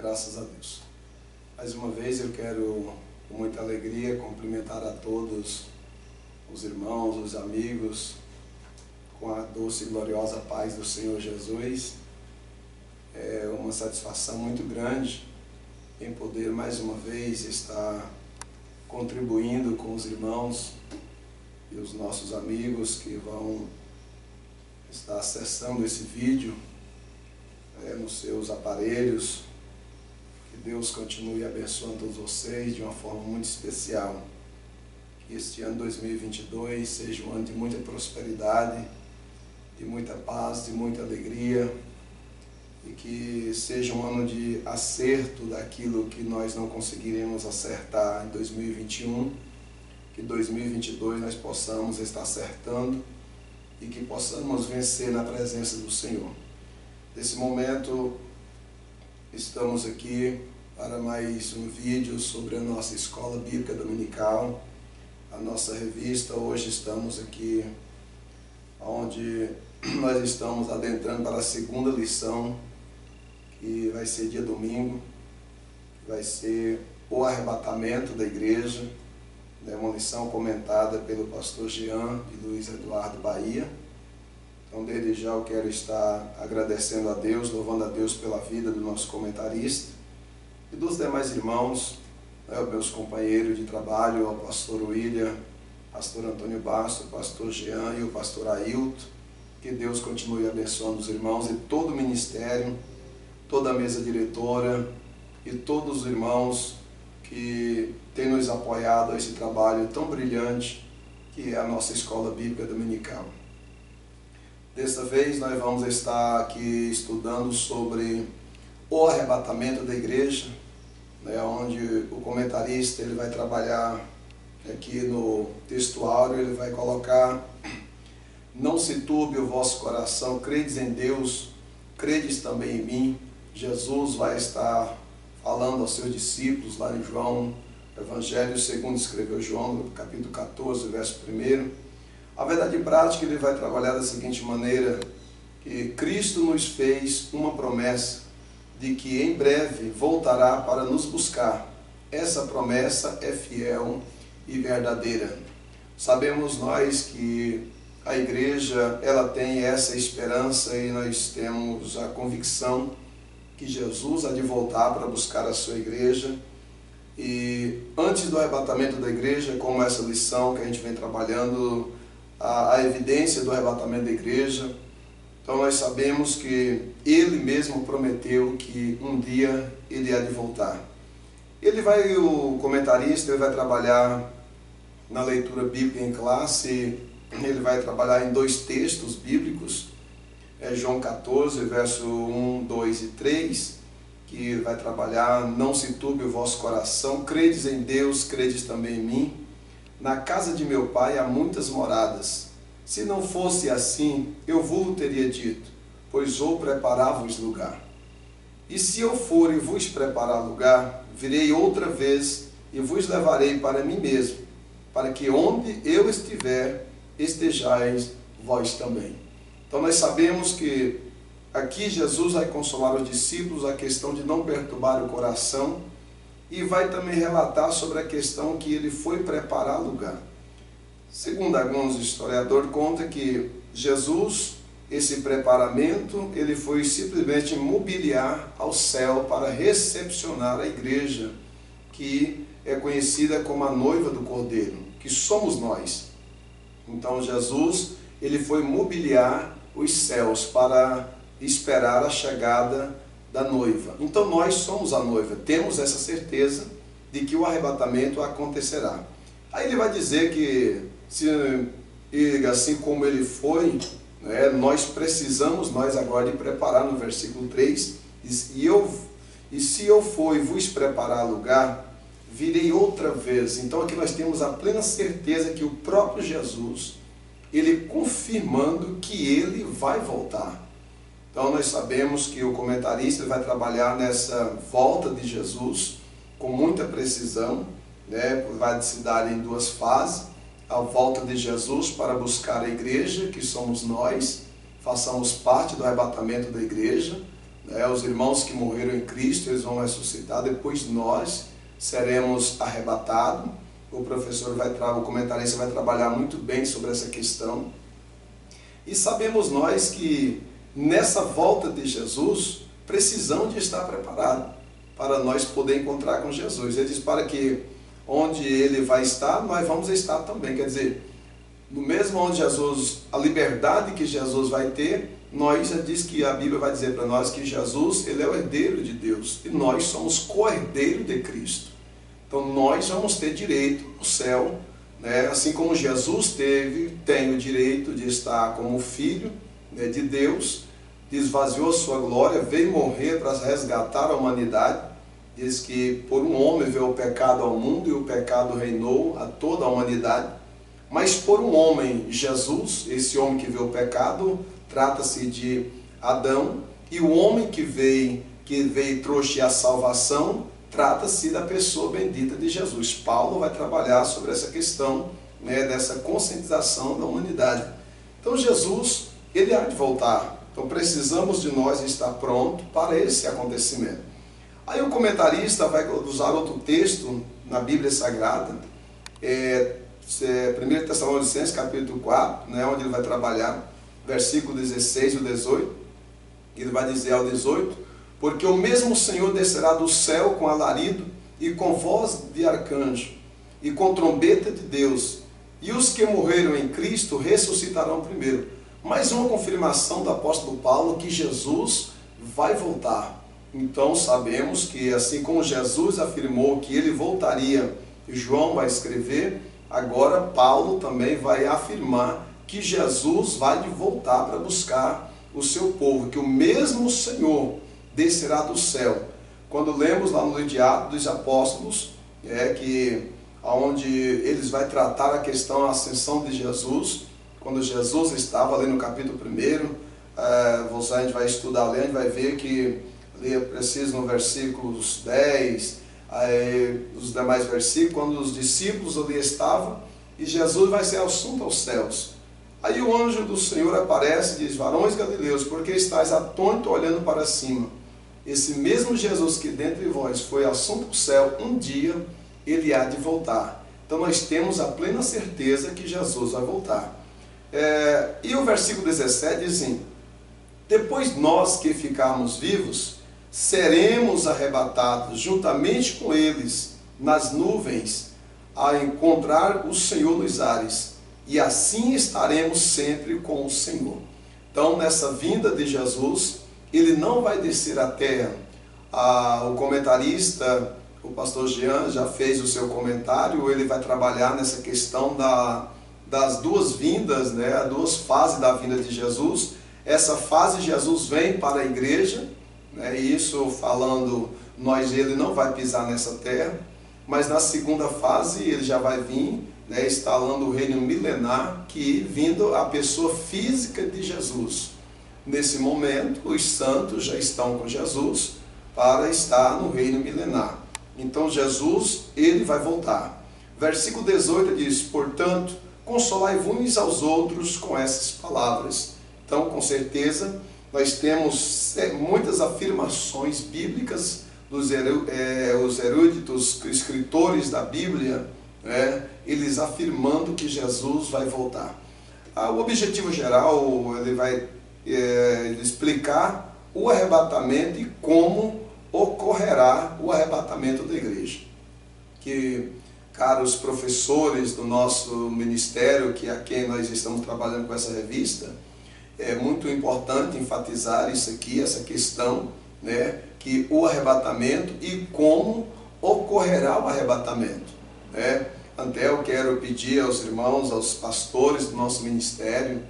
Graças a Deus. Mais uma vez eu quero, com muita alegria, cumprimentar a todos os irmãos, os amigos, com a doce e gloriosa paz do Senhor Jesus. É uma satisfação muito grande em poder mais uma vez estar contribuindo com os irmãos e os nossos amigos que vão estar acessando esse vídeo nos seus aparelhos. Que Deus continue abençoando todos vocês de uma forma muito especial. Que este ano 2022 seja um ano de muita prosperidade, de muita paz, de muita alegria, e que seja um ano de acerto daquilo que nós não conseguiremos acertar em 2021, que 2022 nós possamos estar acertando e que possamos vencer na presença do Senhor. Nesse momento, estamos aqui para mais um vídeo sobre a nossa Escola Bíblica Dominical, a nossa revista. Hoje estamos aqui onde nós estamos adentrando para a segunda lição, que vai ser dia domingo, que vai ser o arrebatamento da igreja. É uma lição comentada pelo pastor Jean e Luiz Eduardo Bahia. Então, desde já eu quero estar agradecendo a Deus, louvando a Deus pela vida do nosso comentarista e dos demais irmãos, meus companheiros de trabalho, o pastor William, pastor Antônio Basto, o pastor Jean e o pastor Ailton. Que Deus continue abençoando os irmãos e todo o ministério, toda a mesa diretora e todos os irmãos que têm nos apoiado a esse trabalho tão brilhante que é a nossa Escola Bíblica Dominical. Desta vez nós vamos estar aqui estudando sobre o arrebatamento da igreja, onde o comentarista ele vai trabalhar aqui no textuário, ele vai colocar: não se turbe o vosso coração, credes em Deus, credes também em mim. Jesus vai estar falando aos seus discípulos lá em João, Evangelho segundo escreveu João, no capítulo 14, verso 1. A verdade prática ele vai trabalhar da seguinte maneira: que Cristo nos fez uma promessa de que em breve voltará para nos buscar. Essa promessa é fiel e verdadeira. Sabemos nós que a igreja ela tem essa esperança e nós temos a convicção que Jesus há de voltar para buscar a sua igreja. E antes do arrebatamento da igreja, como essa lição que a gente vem trabalhando, a evidência do arrebatamento da igreja, então nós sabemos que ele mesmo prometeu que um dia ele há de voltar. O comentarista ele vai trabalhar na leitura bíblica em classe, ele vai trabalhar em dois textos bíblicos, João 14, verso 1, 2 e 3, que vai trabalhar: não se turbe o vosso coração, credes em Deus, credes também em mim. Na casa de meu pai há muitas moradas. Se não fosse assim, eu vos teria dito, pois vou preparar-vos lugar. E se eu for e vos preparar lugar, virei outra vez e vos levarei para mim mesmo, para que onde eu estiver, estejais vós também. Então nós sabemos que aqui Jesus vai consolar os discípulos a questão de não perturbar o coração e vai também relatar sobre a questão que ele foi preparar lugar. Segundo alguns historiadores, conta que Jesus, esse preparamento, ele foi simplesmente mobiliar ao céu para recepcionar a igreja, que é conhecida como a noiva do Cordeiro, que somos nós. Então Jesus, ele foi mobiliar os céus para esperar a chegada da noiva. Então nós somos a noiva, temos essa certeza de que o arrebatamento acontecerá. Aí ele vai dizer que, assim como ele foi, nós precisamos, nós agora de preparar, no versículo 3, e se eu for e vos preparar lugar, virei outra vez. Então aqui nós temos a plena certeza que o próprio Jesus, ele confirmando que ele vai voltar. Então nós sabemos que o comentarista vai trabalhar nessa volta de Jesus com muita precisão, vai se dar em duas fases: a volta de Jesus para buscar a igreja, que somos nós, façamos parte do arrebatamento da igreja, né? Os irmãos que morreram em Cristo, eles vão ressuscitar, depois nós seremos arrebatados. O professor o comentarista vai trabalhar muito bem sobre essa questão. E sabemos nós que nessa volta de Jesus, precisamos de estar preparados para nós poder encontrar com Jesus. Ele diz para que onde Ele vai estar, nós vamos estar também. Quer dizer, no mesmo onde Jesus, a liberdade que Jesus vai ter, nós já diz que a Bíblia vai dizer para nós que Jesus, Ele é o herdeiro de Deus, e nós somos co-herdeiros de Cristo. Então nós vamos ter direito no céu, né? Assim como Jesus tem o direito de estar como filho, né, de Deus, esvaziou a sua glória, veio morrer para resgatar a humanidade. Diz que por um homem veio o pecado ao mundo e o pecado reinou a toda a humanidade. Mas por um homem, Jesus, esse homem que veio o pecado, trata-se de Adão, e o homem que veio e trouxe a salvação, trata-se da pessoa bendita de Jesus. Paulo vai trabalhar sobre essa questão, né, dessa conscientização da humanidade. Então Jesus, Ele há de voltar. Então precisamos de nós estar prontos para esse acontecimento. Aí o comentarista vai usar outro texto na Bíblia Sagrada, 1 Tessalonicenses capítulo 4, né, onde ele vai trabalhar, versículo 16 e 18, ele vai dizer ao 18, porque o mesmo Senhor descerá do céu com alarido e com voz de arcanjo e com trombeta de Deus, e os que morreram em Cristo ressuscitarão primeiro. Mais uma confirmação do apóstolo Paulo que Jesus vai voltar. Então sabemos que assim como Jesus afirmou que ele voltaria, João vai escrever, agora Paulo também vai afirmar que Jesus vai voltar para buscar o seu povo, que o mesmo Senhor descerá do céu. Quando lemos lá no Atos dos Apóstolos, que onde eles vai tratar a questão da ascensão de Jesus, quando Jesus estava ali no capítulo 1, a gente vai estudar ali, a gente vai ver que ali é preciso no versículos 10, os demais versículos, quando os discípulos ali estavam, e Jesus vai ser assunto aos céus. Aí o anjo do Senhor aparece e diz, varões galileus, porque estáis atônitos olhando para cima? Esse mesmo Jesus que dentre vós foi assunto ao céu, um dia ele há de voltar. Então nós temos a plena certeza que Jesus vai voltar. E o versículo 17 diz assim, depois nós que ficarmos vivos, seremos arrebatados juntamente com eles nas nuvens, a encontrar o Senhor nos ares, e assim estaremos sempre com o Senhor. Então nessa vinda de Jesus, ele não vai descer à terra. O comentarista, o pastor Jean, já fez o seu comentário, ele vai trabalhar nessa questão das duas vindas, né, as duas fases da vinda de Jesus. Essa fase Jesus vem para a igreja, né, isso falando, ele não vai pisar nessa terra, mas na segunda fase ele já vai vir, né, instalando o reino milenar, que vindo a pessoa física de Jesus. Nesse momento, os santos já estão com Jesus para estar no reino milenar. Então Jesus, ele vai voltar. Versículo 18 diz, portanto, consolai-vos aos outros com essas palavras. Então, com certeza, nós temos muitas afirmações bíblicas dos os eruditos, escritores da Bíblia, né, eles afirmando que Jesus vai voltar. O objetivo geral, ele vai explicar o arrebatamento e como ocorrerá o arrebatamento da igreja. Que, caros professores do nosso ministério, que a quem nós estamos trabalhando com essa revista, é muito importante enfatizar isso aqui, essa questão, né, que o arrebatamento e como ocorrerá o arrebatamento, né? Até eu quero pedir aos irmãos, aos pastores do nosso ministério,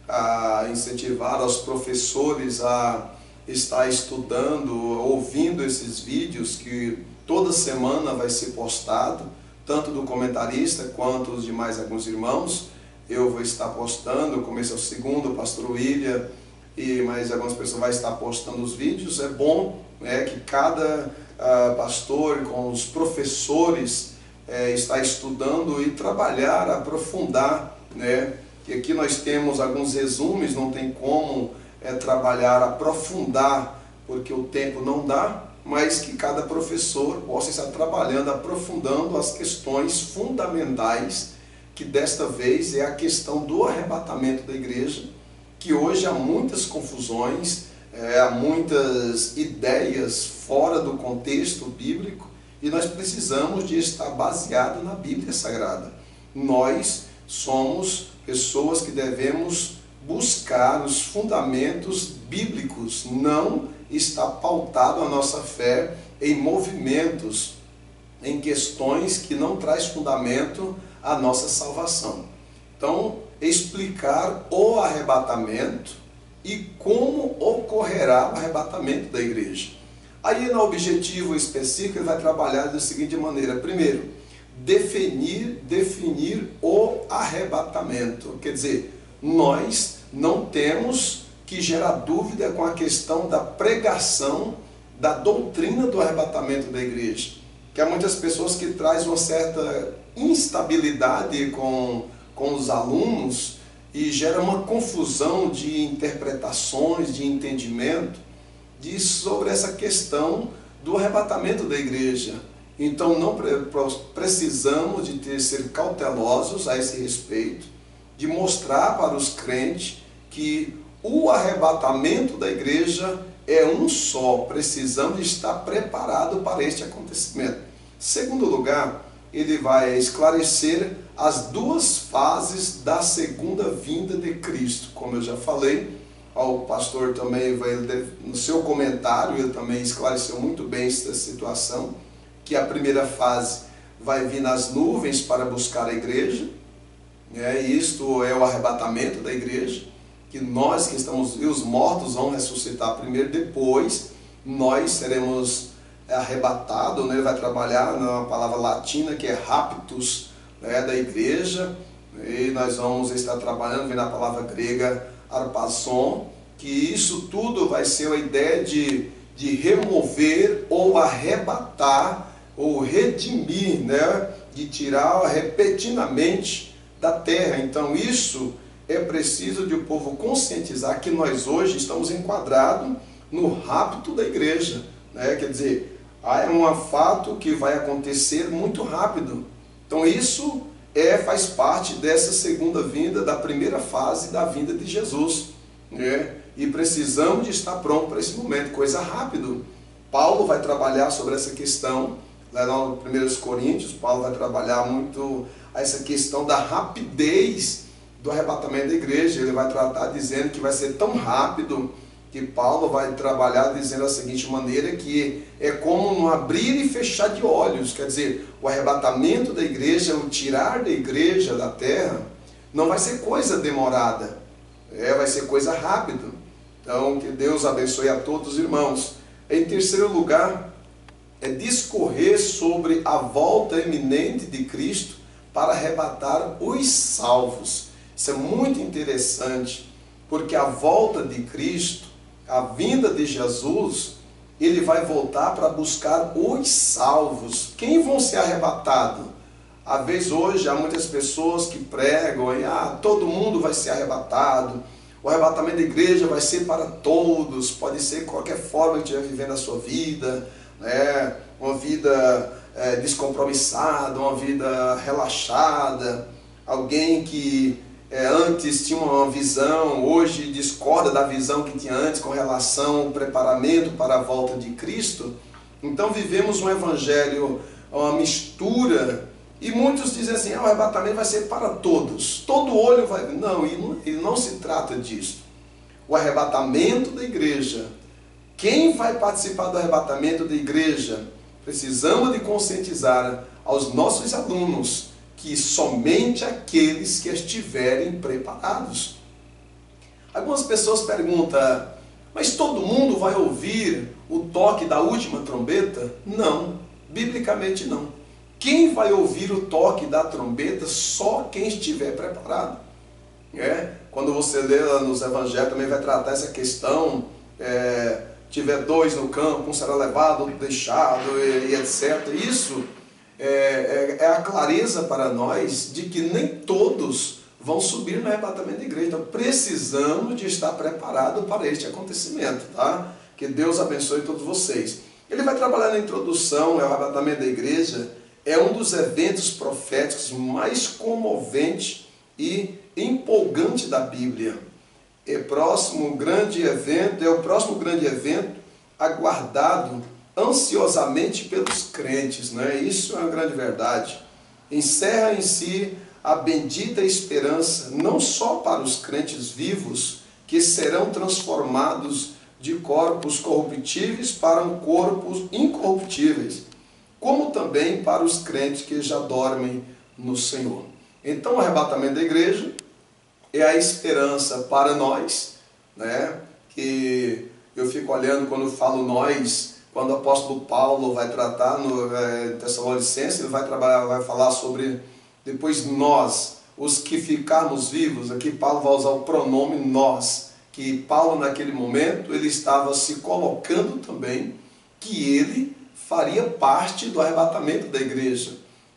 a incentivar aos professores a estar estudando, ouvindo esses vídeos que toda semana vai ser postado, tanto do comentarista quanto os demais alguns irmãos. Eu vou estar postando, começo ao segundo, o pastor William e mais algumas pessoas vão estar postando os vídeos. É bom, né, que cada pastor com os professores está estudando e trabalhar, aprofundar, né? Que aqui nós temos alguns resumos, não tem como trabalhar, aprofundar, porque o tempo não dá, mas que cada professor possa estar trabalhando, aprofundando as questões fundamentais, que desta vez é a questão do arrebatamento da igreja, que hoje há muitas confusões, há muitas ideias fora do contexto bíblico, e nós precisamos de estar baseado na Bíblia Sagrada. Nós somos pessoas que devemos buscar os fundamentos bíblicos, não está pautado a nossa fé em movimentos, em questões que não traz fundamento à nossa salvação. Então, explicar o arrebatamento e como ocorrerá o arrebatamento da igreja. Aí, no objetivo específico, ele vai trabalhar da seguinte maneira. Primeiro, definir o arrebatamento. Quer dizer, nós não temos que gerar dúvida com a questão da pregação da doutrina do arrebatamento da igreja. Que há muitas pessoas que trazem uma certa instabilidade com os alunos e gera uma confusão de interpretações, de entendimento sobre essa questão do arrebatamento da igreja. Então não precisamos de ser cautelosos a esse respeito, de mostrar para os crentes que o arrebatamento da igreja é um só, precisamos estar preparados para este acontecimento. Segundo lugar, ele vai esclarecer as duas fases da segunda vinda de Cristo. Como eu já falei, o pastor também vai, no seu comentário, ele também esclareceu muito bem essa situação, que a primeira fase vai vir nas nuvens para buscar a igreja, isto é o arrebatamento da igreja, que nós que estamos, e os mortos vão ressuscitar primeiro, depois nós seremos arrebatados, ele vai trabalhar na palavra latina que é raptus, da igreja, e nós vamos estar trabalhando, vendo a palavra grega arpason, que isso tudo vai ser a ideia de remover ou arrebatar ou redimir, de tirar repentinamente da terra. Então isso é preciso de o povo conscientizar que nós hoje estamos enquadrados no rapto da igreja, quer dizer, é um fato que vai acontecer muito rápido. Então isso faz parte dessa segunda vinda, da primeira fase da vinda de Jesus, e precisamos de estar pronto para esse momento, coisa rápido. Paulo vai trabalhar sobre essa questão, lá no 1 Coríntios, Paulo vai trabalhar muito essa questão da rapidez do arrebatamento da igreja. Ele vai tratar dizendo que vai ser tão rápido, que Paulo vai trabalhar dizendo da seguinte maneira, que é como um abrir e fechar de olhos, quer dizer, o arrebatamento da igreja, o tirar da igreja da terra, não vai ser coisa demorada, vai ser coisa rápida. Então, que Deus abençoe a todos os irmãos. Em terceiro lugar, discorrer sobre a volta iminente de Cristo para arrebatar os salvos. Isso é muito interessante, porque a volta de Cristo, a vinda de Jesus, ele vai voltar para buscar os salvos. Quem vão ser arrebatados? Às vezes hoje há muitas pessoas que pregam, todo mundo vai ser arrebatado, o arrebatamento da igreja vai ser para todos, pode ser qualquer forma que estiver vivendo a sua vida, uma vida descompromissada, uma vida relaxada, alguém que antes tinha uma visão, hoje discorda da visão que tinha antes com relação ao preparamento para a volta de Cristo. Então vivemos um evangelho, uma mistura, e muitos dizem assim, o arrebatamento vai ser para todos, todo olho vai... Não, e não se trata disso. O arrebatamento da igreja, quem vai participar do arrebatamento da igreja? Precisamos de conscientizar aos nossos alunos que somente aqueles que estiverem preparados. Algumas pessoas perguntam, mas todo mundo vai ouvir o toque da última trombeta? Não, biblicamente não. Quem vai ouvir o toque da trombeta? Só quem estiver preparado. Quando você lê nos evangelhos, também vai tratar essa questão, tiver dois no campo, um será levado, outro deixado, e etc. Isso é a clareza para nós de que nem todos vão subir no arrebatamento da igreja. Então precisamos de estar preparados para este acontecimento, tá? Que Deus abençoe todos vocês. Ele vai trabalhar na introdução, o arrebatamento da igreja. É um dos eventos proféticos mais comovente e empolgante da Bíblia. É o próximo grande evento aguardado ansiosamente pelos crentes, né? Isso é uma grande verdade. Encerra em si a bendita esperança, não só para os crentes vivos, que serão transformados de corpos corruptíveis para corpos incorruptíveis, como também para os crentes que já dormem no Senhor. Então, o arrebatamento da igreja é a esperança para nós, né? Que eu fico olhando quando eu falo nós, quando o apóstolo Paulo vai tratar no Tessalonicenses, ele vai falar sobre depois nós, os que ficarmos vivos. Aqui Paulo vai usar o pronome nós, que Paulo naquele momento ele estava se colocando também que ele faria parte do arrebatamento da igreja.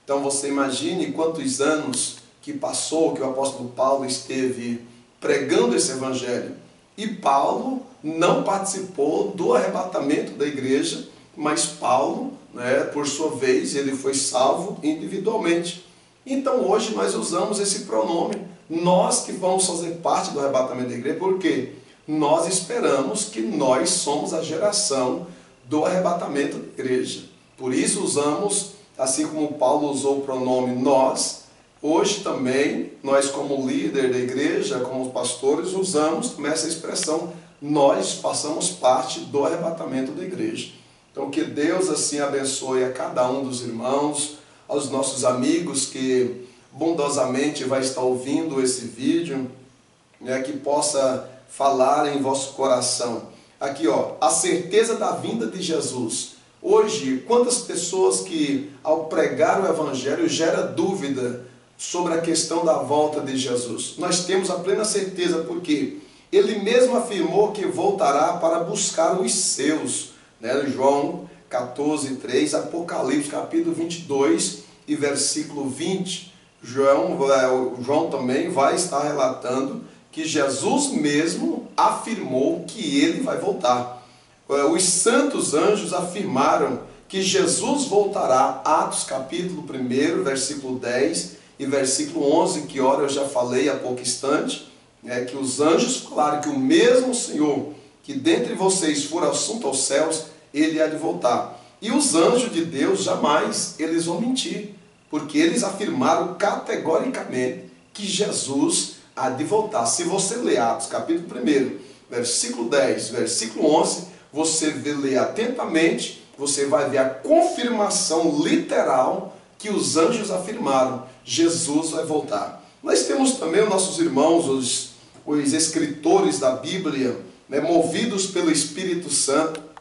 Então você imagine quantos anos que passou que o apóstolo Paulo esteve pregando esse evangelho. E Paulo não participou do arrebatamento da igreja, mas Paulo, né, por sua vez, ele foi salvo individualmente. Então hoje nós usamos esse pronome, nós que vamos fazer parte do arrebatamento da igreja, porque nós esperamos que nós somos a geração do arrebatamento da igreja. Por isso usamos, assim como Paulo usou o pronome nós, hoje também nós como líder da igreja, como pastores, usamos também essa expressão, nós façamos parte do arrebatamento da igreja. Então que Deus assim abençoe a cada um dos irmãos, aos nossos amigos que bondosamente vai estar ouvindo esse vídeo, né, que possa falar em vosso coração. Aqui, ó, a certeza da vinda de Jesus. Hoje, quantas pessoas que ao pregar o evangelho gera dúvida sobre a questão da volta de Jesus? Nós temos a plena certeza, porque ele mesmo afirmou que voltará para buscar os seus, né? João 14:3, Apocalipse capítulo 22 e versículo 20, João também vai estar relatando que Jesus mesmo afirmou que ele vai voltar. Os santos anjos afirmaram que Jesus voltará, Atos capítulo 1, versículo 10 e versículo 11, que ora eu já falei há pouco instante, que os anjos falaram que o mesmo Senhor que dentre vocês for assunto aos céus, ele há de voltar. E os anjos de Deus jamais eles vão mentir, porque eles afirmaram categoricamente que Jesus há de voltar. Se você ler Atos capítulo 1, versículo 10, versículo 11, você lê atentamente, você vai ver a confirmação literal que os anjos afirmaram, Jesus vai voltar. Nós temos também os nossos irmãos, os escritores da Bíblia, né, movidos pelo Espírito Santo,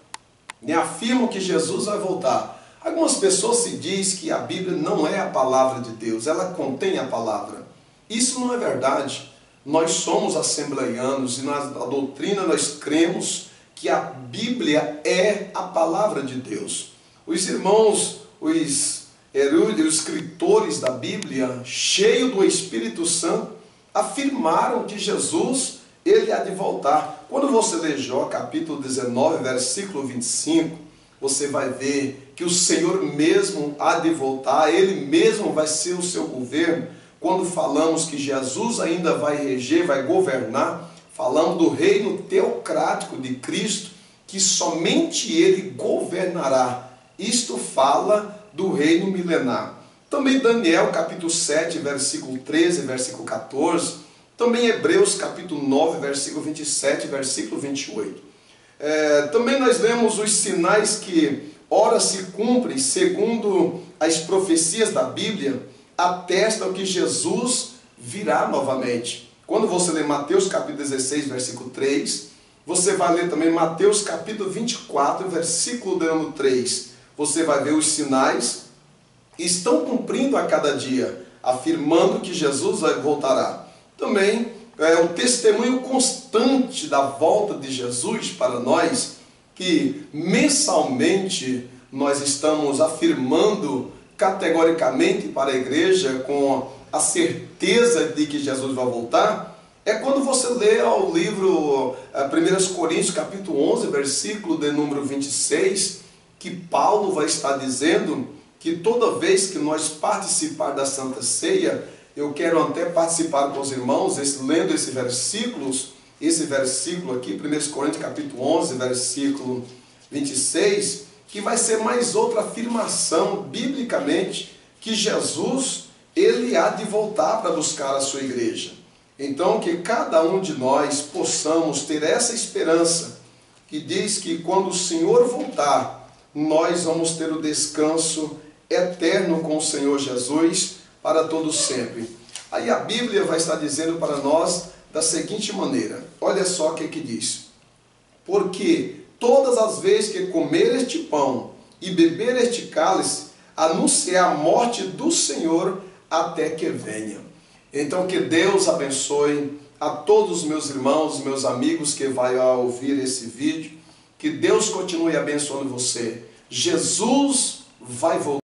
e afirmam que Jesus vai voltar. Algumas pessoas se dizem que a Bíblia não é a palavra de Deus, ela contém a palavra. Isso não é verdade. Nós somos assembleianos e na doutrina nós cremos que a Bíblia é a palavra de Deus. Os irmãos, os escritores da Bíblia, cheios do Espírito Santo, afirmaram que Jesus, ele há de voltar. Quando você lê Jó, capítulo 19, versículo 25, você vai ver que o Senhor mesmo há de voltar, ele mesmo vai ser o seu governo. Quando falamos que Jesus ainda vai reger, vai governar, falamos do reino teocrático de Cristo, que somente ele governará. Isto fala do reino milenar. Também Daniel capítulo 7, versículo 13, versículo 14. Também Hebreus capítulo 9, versículo 27, versículo 28. Também nós lemos os sinais que ora se cumprem, segundo as profecias da Bíblia, atestam que Jesus virá novamente. Quando você lê Mateus capítulo 16, versículo 3, você vai ler também Mateus capítulo 24, versículo número 3. Você vai ver os sinais que estão cumprindo a cada dia, afirmando que Jesus voltará. Também o testemunho constante da volta de Jesus para nós, que mensalmente nós estamos afirmando categoricamente para a igreja com a certeza de que Jesus vai voltar, É quando você lê o livro 1 Coríntios capítulo 11, versículo de número 26, que Paulo vai estar dizendo que toda vez que nós participar da Santa Ceia, eu quero até participar com os irmãos, lendo esse versículo aqui, 1 Coríntios capítulo 11, versículo 26, que vai ser mais outra afirmação, biblicamente, que Jesus, ele há de voltar para buscar a sua igreja. Então, que cada um de nós possamos ter essa esperança, que diz que quando o Senhor voltar, nós vamos ter o descanso eterno com o Senhor Jesus para todo sempre. Aí a Bíblia vai estar dizendo para nós da seguinte maneira, olha só o que diz. Porque todas as vezes que comer este pão e beber este cálice, anunciar a morte do Senhor até que venha. Então que Deus abençoe a todos os meus irmãos, meus amigos que vão ouvir esse vídeo. Que Deus continue abençoando você. Jesus vai voltar.